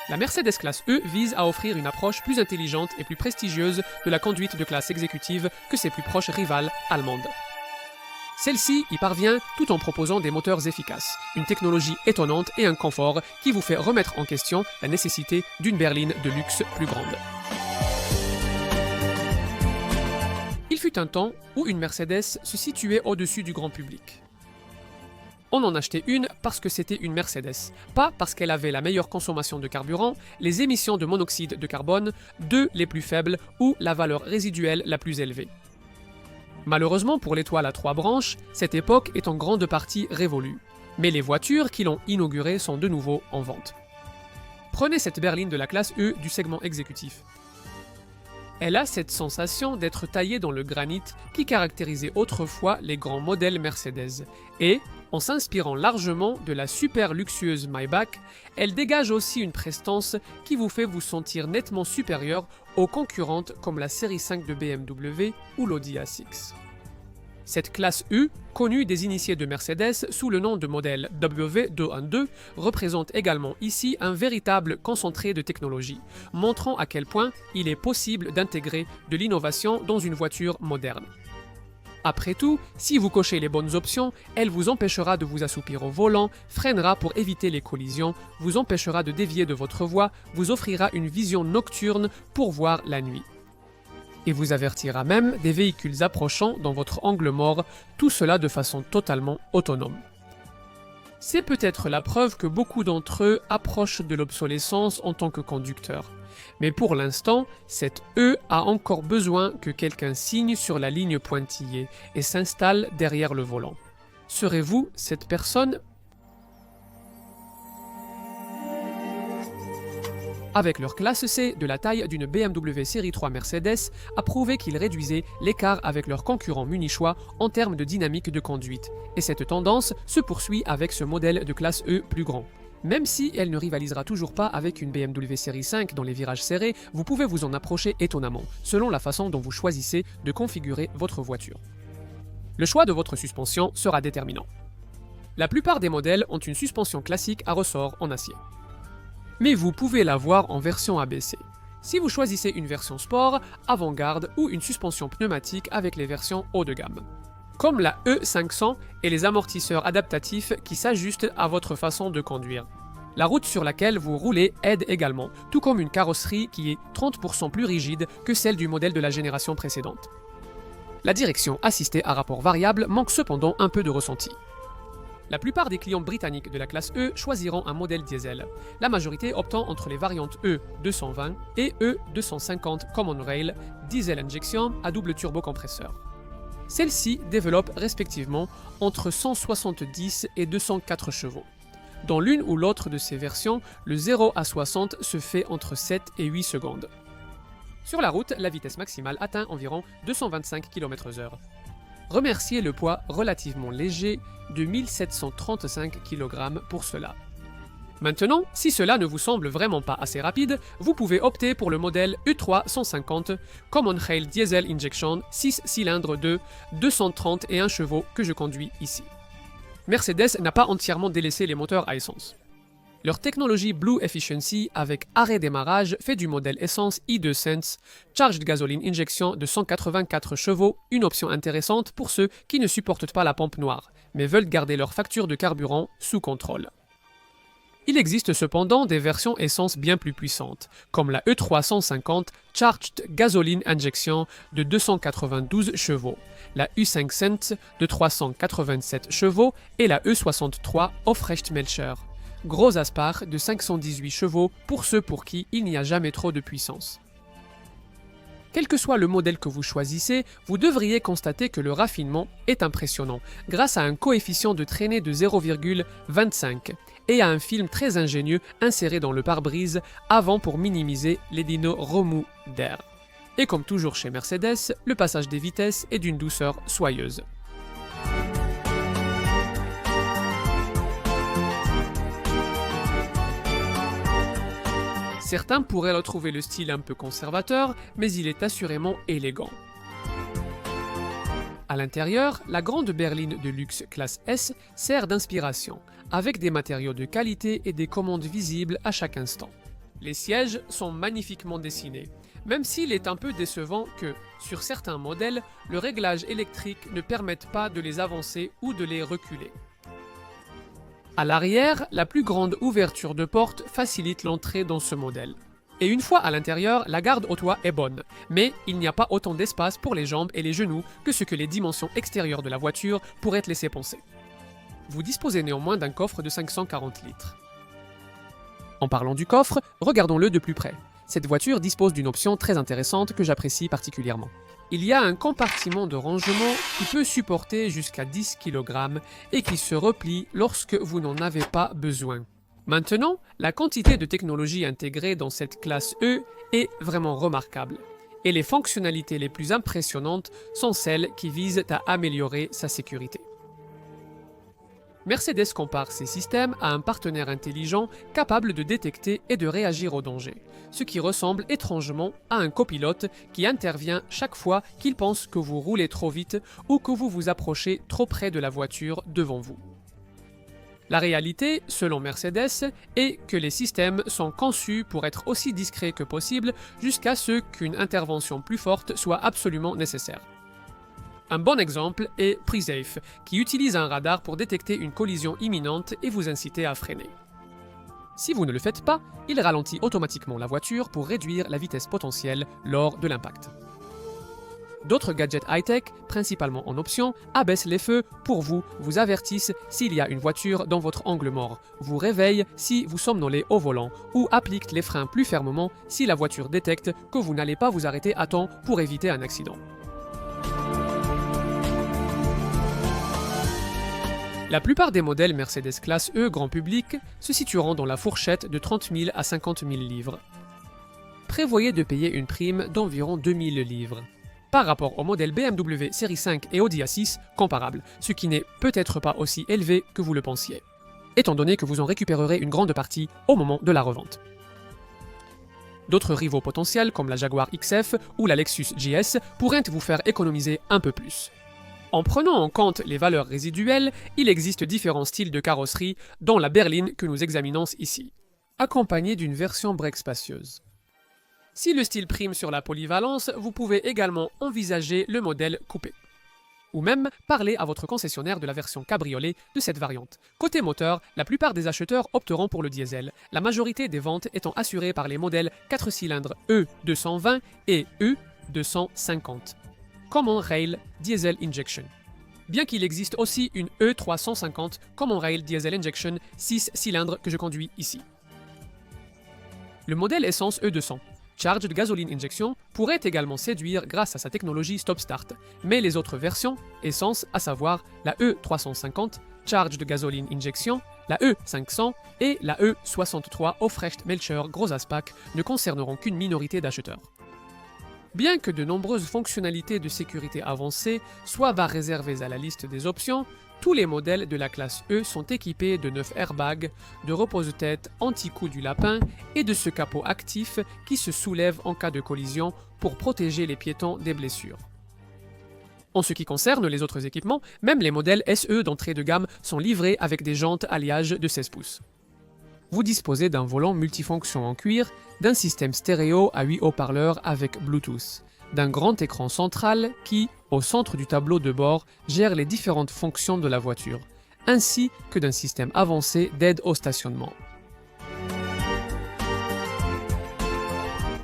La Mercedes classe E vise à offrir une approche plus intelligente et plus prestigieuse de la conduite de classe exécutive que ses plus proches rivales allemandes. Celle-ci y parvient tout en proposant des moteurs efficaces, une technologie étonnante et un confort qui vous fait remettre en question la nécessité d'une berline de luxe plus grande. Il fut un temps où une Mercedes se situait au-dessus du grand public. On en achetait une parce que c'était une Mercedes, pas parce qu'elle avait la meilleure consommation de carburant, les émissions de monoxyde de carbone, les plus faibles ou la valeur résiduelle la plus élevée. Malheureusement pour l'étoile à 3 branches, cette époque est en grande partie révolue, mais les voitures qui l'ont inaugurée sont de nouveau en vente. Prenez cette berline de la classe E du segment exécutif. Elle a cette sensation d'être taillée dans le granit qui caractérisait autrefois les grands modèles Mercedes. Et, en s'inspirant largement de la super luxueuse Maybach, elle dégage aussi une prestance qui vous fait vous sentir nettement supérieur aux concurrentes comme la série 5 de BMW ou l'Audi A6. Cette classe U, connue des initiés de Mercedes sous le nom de modèle W212, représente également ici un véritable concentré de technologie, montrant à quel point il est possible d'intégrer de l'innovation dans une voiture moderne. Après tout, si vous cochez les bonnes options, elle vous empêchera de vous assoupir au volant, freinera pour éviter les collisions, vous empêchera de dévier de votre voie, vous offrira une vision nocturne pour voir la nuit. Et vous avertira même des véhicules approchant dans votre angle mort, tout cela de façon totalement autonome. C'est peut-être la preuve que beaucoup d'entre eux approchent de l'obsolescence en tant que conducteurs. Mais pour l'instant, cette E a encore besoin que quelqu'un signe sur la ligne pointillée et s'installe derrière le volant. Serez-vous cette personne ? Avec leur classe C de la taille d'une BMW série 3 Mercedes, a prouvé qu'ils réduisaient l'écart avec leurs concurrents munichois en termes de dynamique de conduite. Et cette tendance se poursuit avec ce modèle de classe E plus grand. Même si elle ne rivalisera toujours pas avec une BMW série 5 dans les virages serrés, vous pouvez vous en approcher étonnamment, selon la façon dont vous choisissez de configurer votre voiture. Le choix de votre suspension sera déterminant. La plupart des modèles ont une suspension classique à ressort en acier. Mais vous pouvez l'avoir en version abaissée. Si vous choisissez une version sport, avant-garde ou une suspension pneumatique avec les versions haut de gamme. Comme la E500 et les amortisseurs adaptatifs qui s'ajustent à votre façon de conduire. La route sur laquelle vous roulez aide également, tout comme une carrosserie qui est 30% plus rigide que celle du modèle de la génération précédente. La direction assistée à rapport variable manque cependant un peu de ressenti. La plupart des clients britanniques de la classe E choisiront un modèle diesel, la majorité optant entre les variantes E220 et E250 Common Rail, diesel injection à double turbocompresseur. Celles-ci développent respectivement entre 170 et 204 chevaux. Dans l'une ou l'autre de ces versions, le 0 à 60 se fait entre 7 et 8 secondes. Sur la route, la vitesse maximale atteint environ 225 km/h. Remerciez le poids relativement léger de 1735 kg pour cela. Maintenant, si cela ne vous semble vraiment pas assez rapide, vous pouvez opter pour le modèle E3 150 Common Rail Diesel Injection 6 cylindres de 231 chevaux que je conduis ici. Mercedes n'a pas entièrement délaissé les moteurs à essence. Leur technologie Blue Efficiency avec arrêt-démarrage fait du modèle essence i2 Sense Charged Gasoline Injection de 184 chevaux une option intéressante pour ceux qui ne supportent pas la pompe noire, mais veulent garder leur facture de carburant sous contrôle. Il existe cependant des versions essence bien plus puissantes, comme la E3 150 Charged Gasoline Injection de 292 chevaux, la U5 Sense de 387 chevaux et la E63 Aufrechtmelcher. Gros aspart de 518 chevaux pour ceux pour qui il n'y a jamais trop de puissance. Quel que soit le modèle que vous choisissez, vous devriez constater que le raffinement est impressionnant, grâce à un coefficient de traînée de 0,25 et à un film très ingénieux inséré dans le pare-brise avant pour minimiser les dinos remous d'air. Et comme toujours chez Mercedes, le passage des vitesses est d'une douceur soyeuse. Certains pourraient retrouver le style un peu conservateur, mais il est assurément élégant. À l'intérieur, la grande berline de luxe classe S sert d'inspiration, avec des matériaux de qualité et des commandes visibles à chaque instant. Les sièges sont magnifiquement dessinés, même s'il est un peu décevant que, sur certains modèles, le réglage électrique ne permette pas de les avancer ou de les reculer. À l'arrière, la plus grande ouverture de porte facilite l'entrée dans ce modèle. Et une fois à l'intérieur, la garde au toit est bonne, mais il n'y a pas autant d'espace pour les jambes et les genoux que ce que les dimensions extérieures de la voiture pourraient laisser penser. Vous disposez néanmoins d'un coffre de 540 litres. En parlant du coffre, regardons-le de plus près. Cette voiture dispose d'une option très intéressante que j'apprécie particulièrement. Il y a un compartiment de rangement qui peut supporter jusqu'à 10 kg et qui se replie lorsque vous n'en avez pas besoin. Maintenant, la quantité de technologie intégrée dans cette classe E est vraiment remarquable. Et les fonctionnalités les plus impressionnantes sont celles qui visent à améliorer sa sécurité. Mercedes compare ses systèmes à un partenaire intelligent capable de détecter et de réagir aux dangers, ce qui ressemble étrangement à un copilote qui intervient chaque fois qu'il pense que vous roulez trop vite ou que vous vous approchez trop près de la voiture devant vous. La réalité, selon Mercedes, est que les systèmes sont conçus pour être aussi discrets que possible jusqu'à ce qu'une intervention plus forte soit absolument nécessaire. Un bon exemple est Presafe, qui utilise un radar pour détecter une collision imminente et vous inciter à freiner. Si vous ne le faites pas, il ralentit automatiquement la voiture pour réduire la vitesse potentielle lors de l'impact. D'autres gadgets high-tech, principalement en option, abaissent les feux pour vous avertissent s'il y a une voiture dans votre angle mort, vous réveillent si vous somnolez au volant ou appliquent les freins plus fermement si la voiture détecte que vous n'allez pas vous arrêter à temps pour éviter un accident. La plupart des modèles Mercedes classe E grand public se situeront dans la fourchette de 30 000 à 50 000 livres. Prévoyez de payer une prime d'environ 2 000 livres, par rapport au modèle BMW série 5 et Audi A6 comparables, ce qui n'est peut-être pas aussi élevé que vous le pensiez, étant donné que vous en récupérerez une grande partie au moment de la revente. D'autres rivaux potentiels comme la Jaguar XF ou la Lexus GS pourraient vous faire économiser un peu plus. En prenant en compte les valeurs résiduelles, il existe différents styles de carrosserie, dont la berline que nous examinons ici, accompagnée d'une version break spacieuse. Si le style prime sur la polyvalence, vous pouvez également envisager le modèle coupé. Ou même parler à votre concessionnaire de la version cabriolet de cette variante. Côté moteur, la plupart des acheteurs opteront pour le diesel, la majorité des ventes étant assurées par les modèles 4 cylindres E220 et E250. Common Rail Diesel Injection. Bien qu'il existe aussi une E350 Common Rail Diesel Injection 6 cylindres que je conduis ici. Le modèle essence E200, Charged Gasoline Injection, pourrait également séduire grâce à sa technologie stop-start, mais les autres versions, essence, à savoir la E350, Charged Gasoline Injection, la E500 et la E63 Aufrecht Melcher Gros Aspac ne concerneront qu'une minorité d'acheteurs. Bien que de nombreuses fonctionnalités de sécurité avancées soient réservées à la liste des options, tous les modèles de la classe E sont équipés de 9 airbags, de repose-tête anti-coup du lapin et de ce capot actif qui se soulève en cas de collision pour protéger les piétons des blessures. En ce qui concerne les autres équipements, même les modèles SE d'entrée de gamme sont livrés avec des jantes alliage de 16 pouces. Vous disposez d'un volant multifonction en cuir, d'un système stéréo à 8 haut-parleurs avec Bluetooth, d'un grand écran central qui, au centre du tableau de bord, gère les différentes fonctions de la voiture, ainsi que d'un système avancé d'aide au stationnement.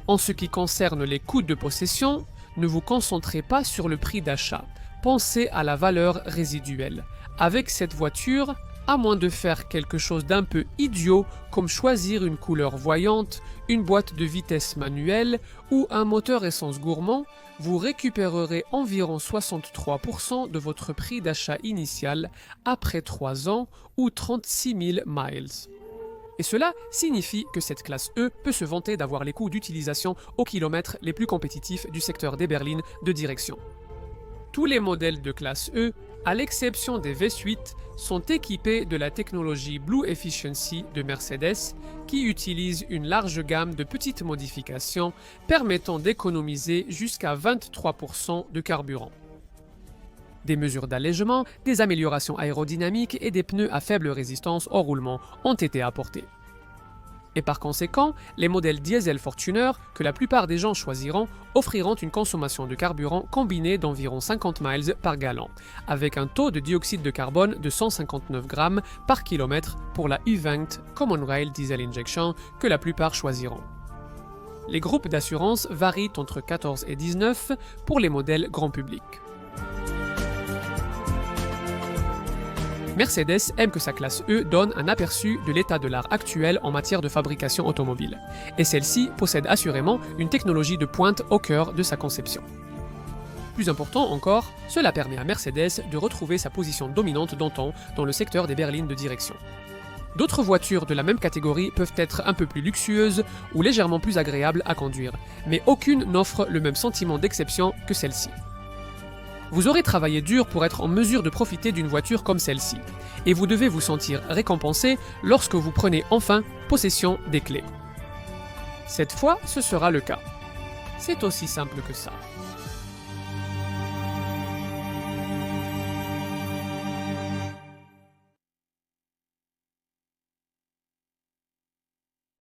En ce qui concerne les coûts de possession, ne vous concentrez pas sur le prix d'achat, pensez à la valeur résiduelle. Avec cette voiture, à moins de faire quelque chose d'un peu idiot comme choisir une couleur voyante, une boîte de vitesse manuelle ou un moteur essence gourmand, vous récupérerez environ 63% de votre prix d'achat initial après 3 ans ou 36 000 miles. Et cela signifie que cette classe E peut se vanter d'avoir les coûts d'utilisation au kilomètre les plus compétitifs du secteur des berlines de direction. Tous les modèles de classe E, à l'exception des V8, sont équipés de la technologie Blue Efficiency de Mercedes, qui utilise une large gamme de petites modifications permettant d'économiser jusqu'à 23% de carburant. Des mesures d'allègement, des améliorations aérodynamiques et des pneus à faible résistance au roulement ont été apportées. Et par conséquent, les modèles diesel Fortuner, que la plupart des gens choisiront, offriront une consommation de carburant combinée d'environ 50 miles par gallon, avec un taux de dioxyde de carbone de 159 grammes par kilomètre pour la U20 Common Rail Diesel Injection que la plupart choisiront. Les groupes d'assurance varient entre 14 et 19 pour les modèles grand public. Mercedes aime que sa classe E donne un aperçu de l'état de l'art actuel en matière de fabrication automobile, et celle-ci possède assurément une technologie de pointe au cœur de sa conception. Plus important encore, cela permet à Mercedes de retrouver sa position dominante d'antan dans le secteur des berlines de direction. D'autres voitures de la même catégorie peuvent être un peu plus luxueuses ou légèrement plus agréables à conduire, mais aucune n'offre le même sentiment d'exception que celle-ci. Vous aurez travaillé dur pour être en mesure de profiter d'une voiture comme celle-ci, et vous devez vous sentir récompensé lorsque vous prenez enfin possession des clés. Cette fois, ce sera le cas. C'est aussi simple que ça.